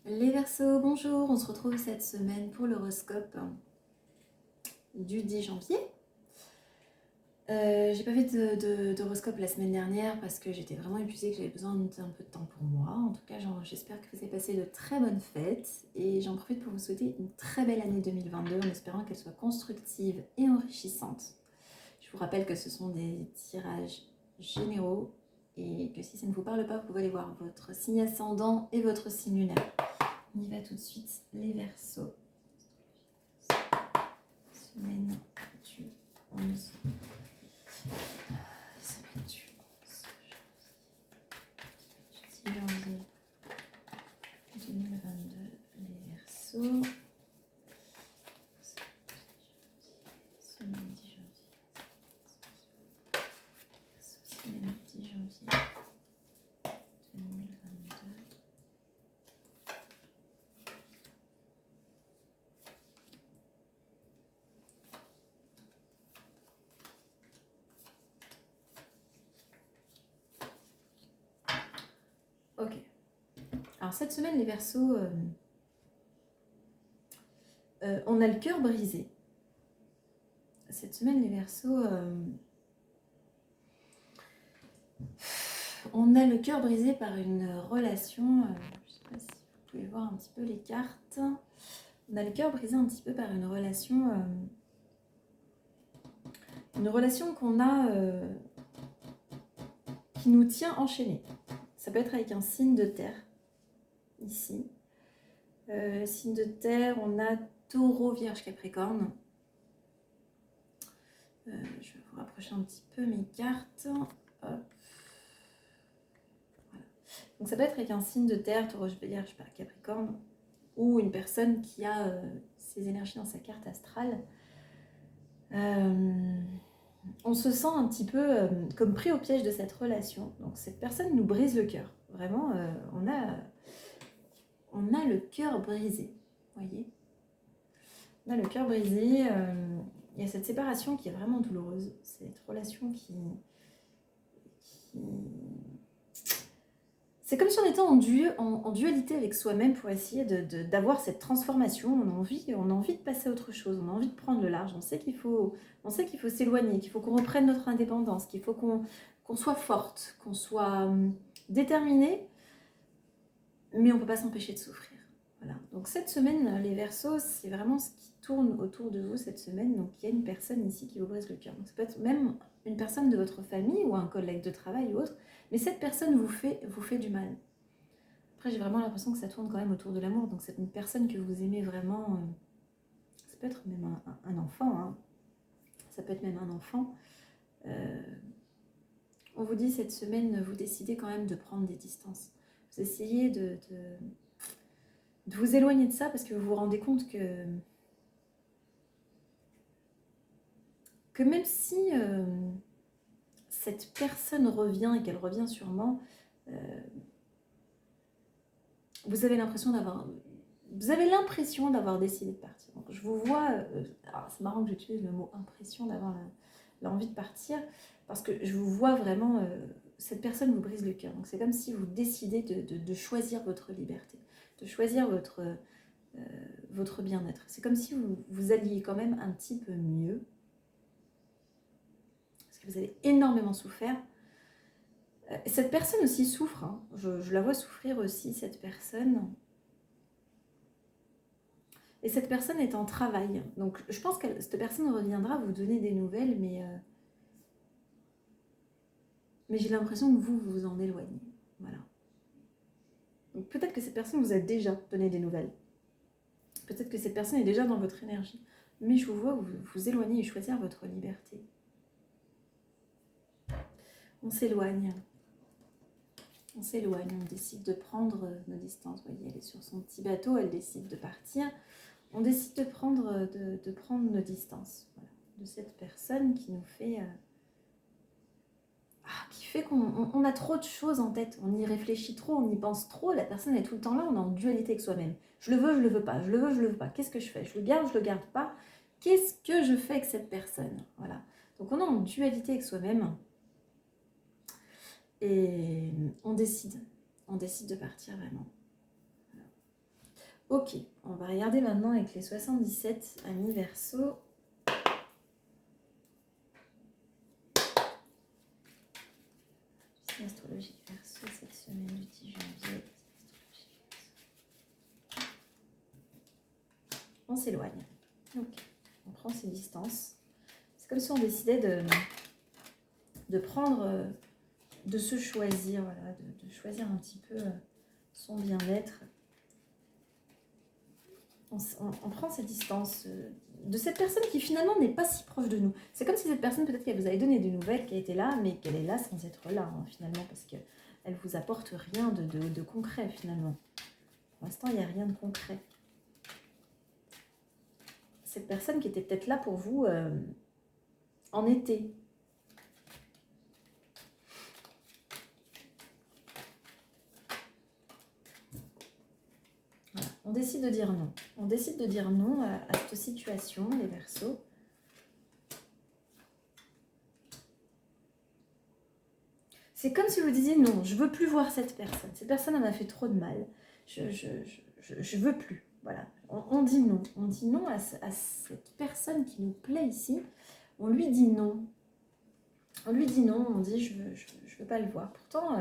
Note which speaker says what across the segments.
Speaker 1: Les Verseaux, bonjour, on se retrouve cette semaine pour l'horoscope du 10 janvier. J'ai pas fait d'horoscope la semaine dernière parce que j'étais vraiment épuisée, que j'avais besoin d'un peu de temps pour moi. En tout cas, j'espère que vous avez passé de très bonnes fêtes et j'en profite pour vous souhaiter une très belle année 2022 en espérant qu'elle soit constructive et enrichissante. Je vous rappelle que ce sont des tirages généraux et que si ça ne vous parle pas, vous pouvez aller voir votre signe ascendant et votre signe lunaire. On y va tout de suite, les Verseaux. Semaine du 11. Semaine du 11 janvier 2022, les Verseaux. Semaine 10 janvier. Semaine 10 janvier 2022. Ok. Alors cette semaine, les Verseaux, on a le cœur brisé. Cette semaine, les Verseaux, on a le cœur brisé par une relation. Je ne sais pas si vous pouvez voir un petit peu les cartes. On a le cœur brisé un petit peu par une relation qu'on a qui nous tient enchaînés. Ça peut être avec un signe de terre, ici. Signe de terre, on a Taureau, Vierge, Capricorne. Je vais vous rapprocher un petit peu mes cartes. Hop. Voilà. Donc ça peut être avec un signe de terre, Taureau, Vierge, Capricorne, ou une personne qui a ses énergies dans sa carte astrale. On se sent un petit peu comme pris au piège de cette relation. Donc cette personne nous brise le cœur. Vraiment, on a le cœur brisé. Voyez, on a le cœur brisé. Il y a cette séparation qui est vraiment douloureuse. Cette relation qui... C'est comme si on était en dualité avec soi-même pour essayer d'avoir cette transformation. On a envie de passer à autre chose, on a envie de prendre le large. On sait qu'il faut s'éloigner, qu'il faut qu'on reprenne notre indépendance, qu'il faut qu'on soit forte, qu'on soit déterminée, mais on ne peut pas s'empêcher de souffrir. Voilà. Donc cette semaine, les Verseaux, c'est vraiment ce qui tourne autour de vous cette semaine. Donc il y a une personne ici qui vous brise le cœur. Donc ça peut être même une personne de votre famille ou un collègue de travail ou autre, mais cette personne vous fait du mal. Après, j'ai vraiment l'impression que ça tourne quand même autour de l'amour. Donc c'est une personne que vous aimez vraiment. Ça peut être même un enfant. Hein. Ça peut être même un enfant. On vous dit cette semaine, vous décidez quand même de prendre des distances. Vous essayez de vous éloigner de ça parce que vous vous rendez compte que même si cette personne revient et qu'elle revient sûrement, vous avez l'impression d'avoir décidé de partir. Donc, je vous vois, c'est marrant que j'utilise le mot impression, d'avoir l'envie de partir, parce que je vous vois vraiment, cette personne vous brise le cœur. Donc c'est comme si vous décidez de choisir votre liberté, de choisir votre bien-être. C'est comme si vous alliez quand même un petit peu mieux, parce que vous avez énormément souffert. Cette personne aussi souffre, hein. Je la vois souffrir aussi, cette personne. Et cette personne est en travail. Donc je pense que cette personne reviendra vous donner des nouvelles, mais j'ai l'impression que vous vous en éloignez. Voilà. Donc peut-être que cette personne vous a déjà donné des nouvelles. Peut-être que cette personne est déjà dans votre énergie. Mais je vous vois vous éloigner et choisir votre liberté. On s'éloigne. On s'éloigne, on décide de prendre nos distances. Vous voyez, elle est sur son petit bateau, elle décide de partir. On décide de prendre nos distances, voilà, de cette personne qui nous fait... qui fait qu'on a trop de choses en tête, on y réfléchit trop, on y pense trop, la personne est tout le temps là, on est en dualité avec soi-même. Je le veux, je le veux pas, je le veux, je le veux pas. Qu'est-ce que je fais? Je le garde pas. Qu'est-ce que je fais avec cette personne? Voilà. Donc on est en dualité avec soi-même. Et on décide de partir vraiment. Voilà. Ok, on va regarder maintenant avec les 77 amis Verseau. Signe astrologique Verseau cette semaine du 10 janvier. On s'éloigne. Ok, on prend ses distances. C'est comme si on décidait de prendre, de se choisir, voilà, de choisir un petit peu son bien-être. On prend ses distances de cette personne qui finalement n'est pas si proche de nous. C'est comme si cette personne, peut-être qu'elle vous avait donné des nouvelles, qu'elle était là, mais qu'elle est là sans être là, hein, finalement, parce qu'elle ne vous apporte rien de concret, finalement. Pour l'instant, il n'y a rien de concret. Cette personne qui était peut-être là pour vous en été. Voilà. On décide de dire non. On décide de dire non à cette situation, les Verseaux. C'est comme si vous disiez non, je veux plus voir cette personne. Cette personne elle m'a fait trop de mal. Je veux plus. Voilà. On dit non. On dit non à cette personne qui nous plaît ici. On lui dit non. On lui dit non. On dit je veux pas le voir. Pourtant,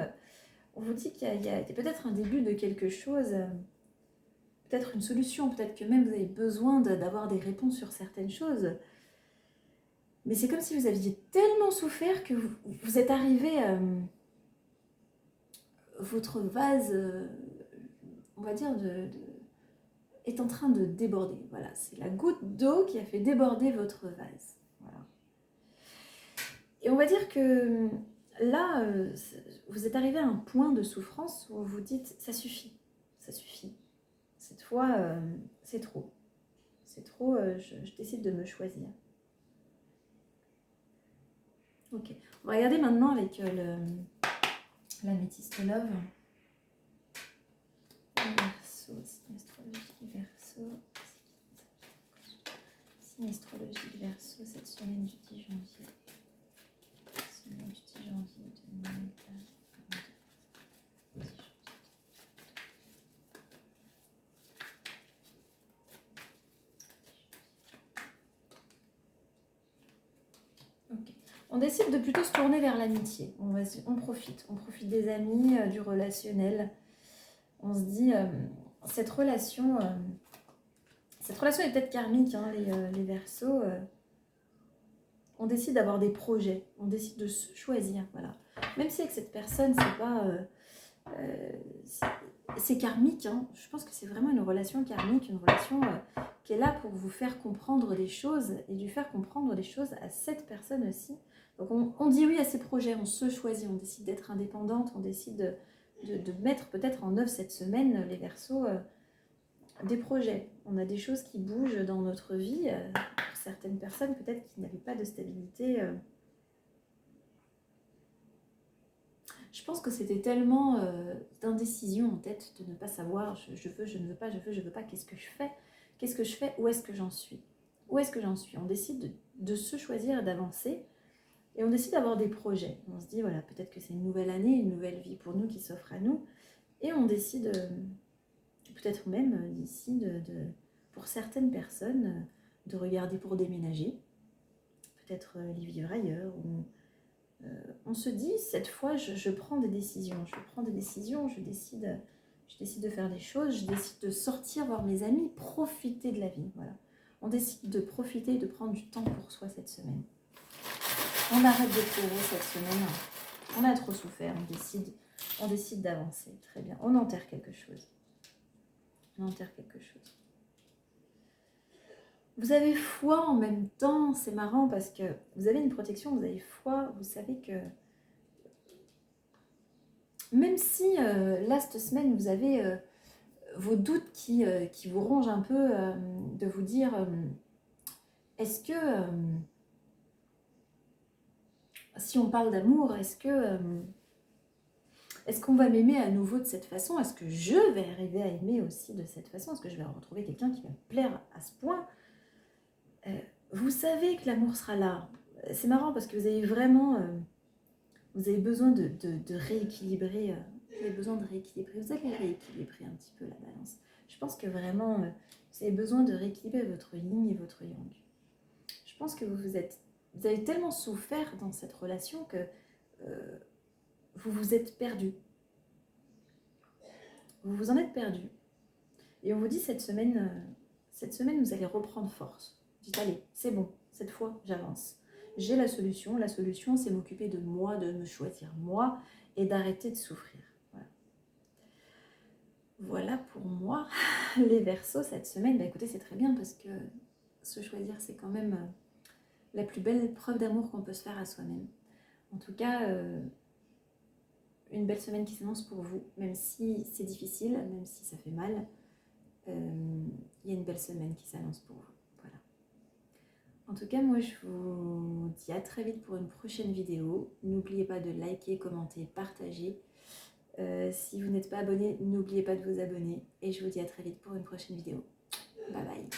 Speaker 1: on vous dit qu'il y a peut-être un début de quelque chose. Peut-être une solution. Peut-être que même vous avez besoin d'avoir des réponses sur certaines choses. Mais c'est comme si vous aviez tellement souffert que vous êtes arrivé... votre vase, on va dire, est en train de déborder. Voilà, c'est la goutte d'eau qui a fait déborder votre vase. Voilà. Et on va dire que là, vous êtes arrivé à un point de souffrance où vous vous dites, ça suffit, ça suffit. Cette fois, c'est trop. C'est trop, je décide de me choisir. Ok, on va regarder maintenant avec l'améthyste love. Verseau, signe astrologique Verseau. Signe astrologique Verseau cette semaine du 10 janvier. Semaine du 10 janvier 2022. Ok. On décide de plutôt se tourner vers l'amitié. On profite des amis, du relationnel. On se dit, cette relation est peut-être karmique, hein, les Verseaux. On décide d'avoir des projets, on décide de se choisir, voilà. Même si avec cette personne, c'est pas... c'est karmique, hein. Je pense que c'est vraiment une relation karmique, une relation qui est là pour vous faire comprendre des choses et lui faire comprendre des choses à cette personne aussi. Donc on dit oui à ces projets, on se choisit, on décide d'être indépendante, on décide de mettre peut-être en œuvre cette semaine, les Verseaux, des projets. On a des choses qui bougent dans notre vie, pour certaines personnes peut-être qui n'avaient pas de stabilité. Je pense que c'était tellement d'indécision en tête de ne pas savoir je veux, je ne veux pas, je veux pas, qu'est-ce que je fais? Qu'est-ce que je fais? Où est-ce que j'en suis? Où est-ce que j'en suis? On décide de se choisir et d'avancer et on décide d'avoir des projets. On se dit voilà, peut-être que c'est une nouvelle année, une nouvelle vie pour nous qui s'offre à nous et on décide peut-être même d'ici pour certaines personnes de regarder pour déménager, peut-être les vivre ailleurs ou on se dit, cette fois, je prends des décisions. Je décide de faire des choses, je décide de sortir voir mes amis, profiter de la vie. Voilà. On décide de profiter et de prendre du temps pour soi cette semaine. On arrête de pleurer cette semaine. On a trop souffert, on décide d'avancer. Très bien. On enterre quelque chose. On enterre quelque chose. Vous avez foi en même temps, c'est marrant parce que vous avez une protection, vous avez foi, vous savez que même si là, cette semaine, vous avez vos doutes qui vous rongent un peu, de vous dire, est-ce que, si on parle d'amour, est-ce qu'on va m'aimer à nouveau de cette façon? Est-ce que je vais arriver à aimer aussi de cette façon? Est-ce que je vais retrouver quelqu'un qui va me plaire à ce point? Vous savez que l'amour sera là. C'est marrant parce que vous avez vraiment... vous avez besoin de rééquilibrer. Vous avez besoin de rééquilibrer. Vous allez rééquilibrer un petit peu la balance. Je pense que vraiment, vous avez besoin de rééquilibrer votre yin et votre yang. Je pense que vous avez tellement souffert dans cette relation que vous vous êtes perdu. Vous vous en êtes perdu. Et on vous dit cette semaine, vous allez reprendre force. Vous dites, allez, c'est bon, cette fois, j'avance. J'ai la solution. La solution, c'est m'occuper de moi, de me choisir moi et d'arrêter de souffrir. Voilà. Voilà pour moi. Les Verseaux, cette semaine, bah écoutez, c'est très bien parce que se choisir, c'est quand même la plus belle preuve d'amour qu'on peut se faire à soi-même. En tout cas, une belle semaine qui s'annonce pour vous, même si c'est difficile, même si ça fait mal. Il y a une belle semaine qui s'annonce pour vous. Voilà. En tout cas, moi, je vous dis à très vite pour une prochaine vidéo. N'oubliez pas de liker, commenter, partager. Si vous n'êtes pas abonné, n'oubliez pas de vous abonner. Et je vous dis à très vite pour une prochaine vidéo. Bye bye.